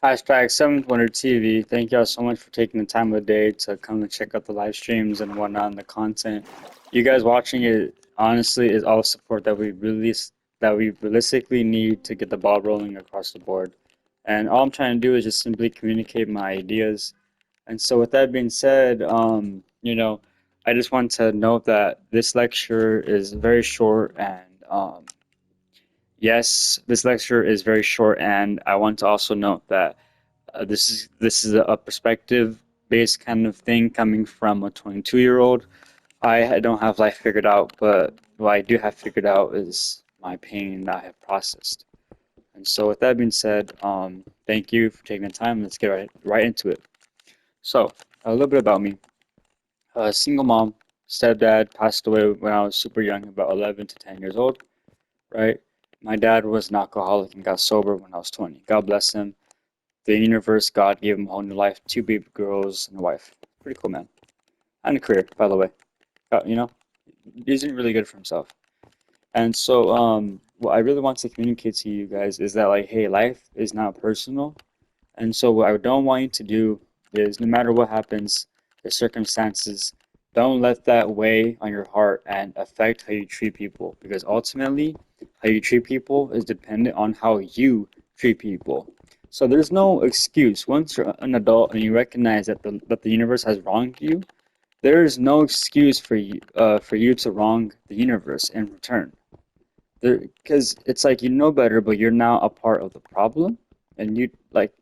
Hashtag 7th Wonder TV. Thank y'all so much for taking the time of the day to come and check out the live streams and whatnot and the content. You guys watching it honestly is all support that we realistically need to get the ball rolling across the board. And all I'm trying to do is just simply communicate my ideas. And so with that being said, I just want to note that this lecture is very short and yes, this lecture is very short, and I want to also note that this is a perspective based kind of thing coming from a 22-year-old. I don't have life figured out, but what I do have figured out is my pain that I have processed. And so, with that being said, thank you for taking the time. Let's get right into it. So, a little bit about me. A single mom, stepdad passed away when I was super young, about 11 to 10 years old, right? My dad was an alcoholic and got sober when I was 20. God bless him. The universe, God gave him a whole new life, two baby girls and a wife. Pretty cool, man. And a career, by the way. You know, he's doing really good for himself. And so, what I really want to communicate to you guys is that, like, hey, life is not personal. And so, what I don't want you to do is, no matter what happens, the circumstances, don't let that weigh on your heart and affect how you treat people. Because ultimately, how you treat people is dependent on how you treat people. So there's no excuse. Once you're an adult and you recognize that the universe has wronged you, there is no excuse for you to wrong the universe in return. Because it's like you know better, but you're now a part of the problem, and you like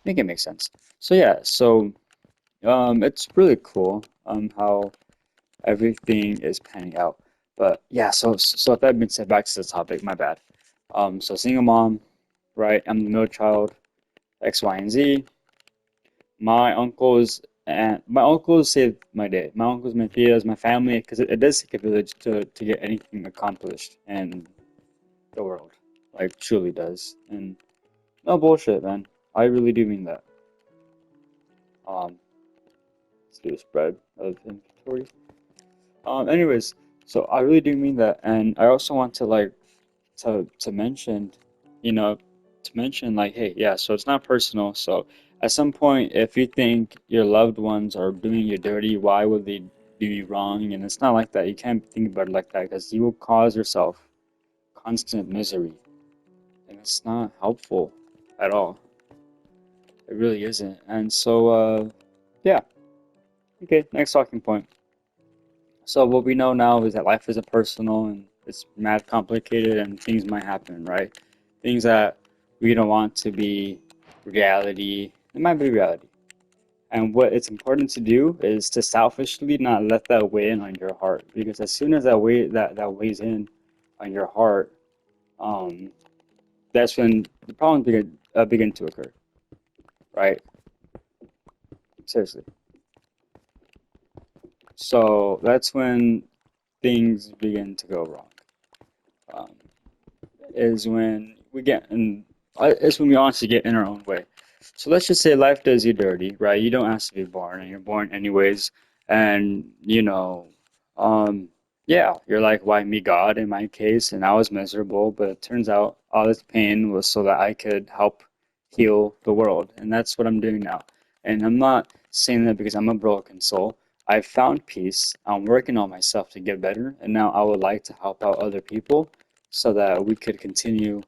make it make sense. So yeah, it's really cool how everything is panning out. But yeah, so with that being said, back to the topic. My bad. So single mom, right? I'm the middle child, X, Y, and Z. My uncles saved my day. My uncles, my tias, my family, because it does take a village to get anything accomplished in the world. Like truly does. And no bullshit, man. I really do mean that. Um, let's do a spread of inventory. Anyways, so I really do mean that, and I also want to like to mention, you know, to mention like, hey, yeah, so it's not personal. So at some point, if you think your loved ones are doing you dirty, why would they do you wrong? And it's not like that. You can't think about it like that because you will cause yourself constant misery, and it's not helpful at all. It really isn't. And so, yeah. Okay, next talking point. So what we know now is that life isn't personal and it's mad complicated and things might happen, right? Things that we don't want to be reality. It might be reality. And what it's important to do is to selfishly not let that weigh in on your heart. Because as soon as that weighs in on your heart, um, that's when the problems begin to occur, right? Seriously. So that's when things begin to go wrong. Um, is when we get in is when we honestly get in our own way. So let's just say life does you dirty, right? You don't ask to be born and you're born anyways. And um yeah, you're like, why me God in my case? And I was miserable, but it turns out all this pain was so that I could help heal the world. And that's what I'm doing now. And I'm not saying that because I'm a broken soul. I've found peace. I'm working on myself to get better, and now I would like to help out other people so that we could continue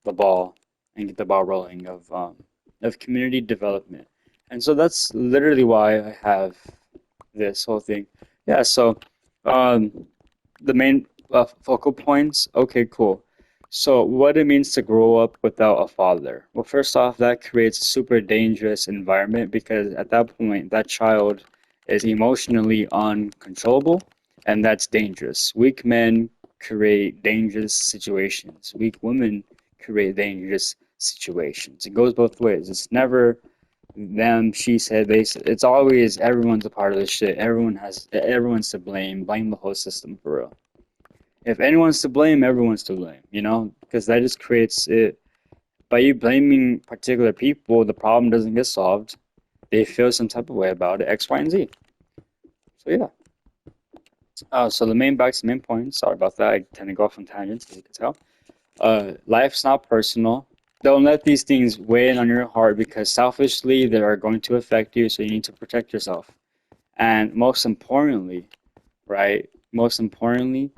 the ball and get the ball rolling of community development. And so that's literally why I have this whole thing. Yeah, so um, the main focal points. Okay, cool. So what it means to grow up without a father. Well, first off, that creates a super dangerous environment because at that point, that child is emotionally uncontrollable, and that's dangerous. Weak men create dangerous situations. Weak women create dangerous situations. It goes both ways. It's never them, she said, they said. It's always everyone's a part of this shit. Everyone's to blame. Blame the whole system for real. If anyone's to blame, everyone's to blame, because that just creates it. By you blaming particular people, the problem doesn't get solved. They feel some type of way about it, X, Y, and Z. So yeah. So back to the main point. Sorry about that. I tend to go off on tangents, as you can tell. Life's not personal. Don't let these things weigh in on your heart because selfishly they are going to affect you, so you need to protect yourself. And most importantly, right? Most importantly,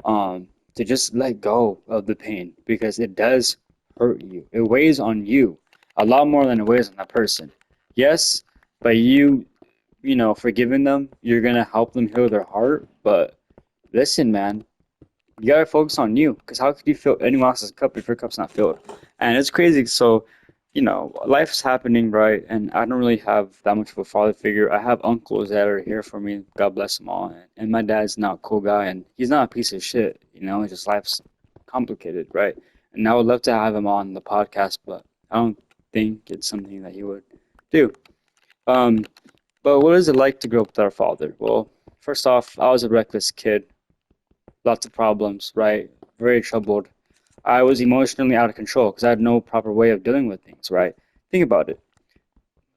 to just let go of the pain because it does hurt you. It weighs on you a lot more than it weighs on that person. Yes, but forgiving them, you're gonna help them heal their heart. But listen, man, you gotta focus on you because how could you fill anyone else's cup if your cup's not filled? And it's crazy. So, life's happening, right? And I don't really have that much of a father figure. I have uncles that are here for me. God bless them all. And my dad's not a cool guy, and he's not a piece of shit. It's just life's complicated, right? And I would love to have him on the podcast, but I don't think it's something that he would do. Um, but what is it like to grow up with our father? Well, first off, I was a reckless kid, lots of problems, right? Very troubled. I was emotionally out of control because I had no proper way of dealing with things, right? Think about it.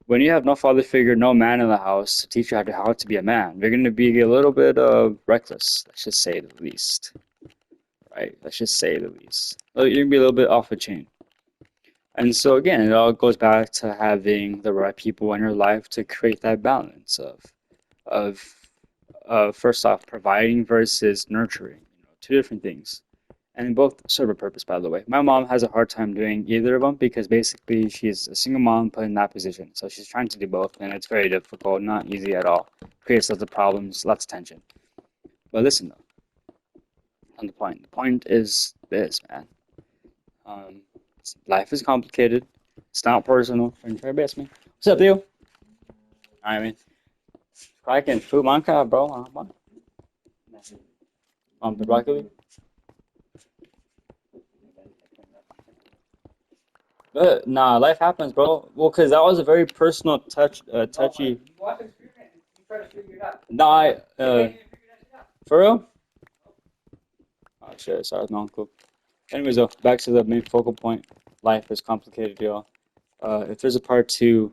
When you have no father figure, no man in the house to teach you how to be a man, you're going to be a little bit reckless, let's just say the least, right? Let's just say the least. You're going to be a little bit off the chain. And so again, it all goes back to having the right people in your life to create that balance of first off providing versus nurturing. Two different things. And both serve a purpose, by the way. My mom has a hard time doing either of them because basically she's a single mom put in that position. So she's trying to do both, and it's very difficult, not easy at all. Creates lots of problems, lots of tension. But listen, though, on the point. The point is this, man. Um, Life is complicated. It's not personal. Trying your best, man. What's up, you? I mean, cracking food Minecraft, bro. What? The broccoli. But nah, life happens, bro. Well, cause that was a very personal touchy. Nah, for real? Oh shit, sorry, no, cool. Anyways, though, back to the main focal point. Life is complicated, y'all. If there's a part two,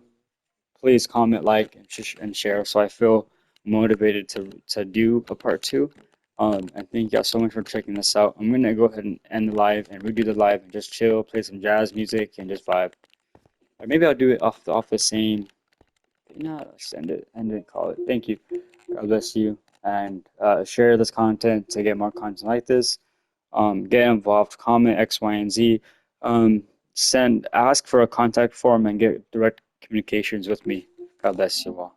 please comment, like, and share, so I feel motivated to do a part two. And thank y'all so much for checking this out. I'm gonna go ahead and end the live and redo the live and just chill, play some jazz music, and just vibe. Or maybe I'll do it off the same. No, just end it, call it. Thank you. God bless you, and share this content to get more content like this. Get involved, comment X, Y, and Z. Ask for a contact form and get direct communications with me. God bless you all.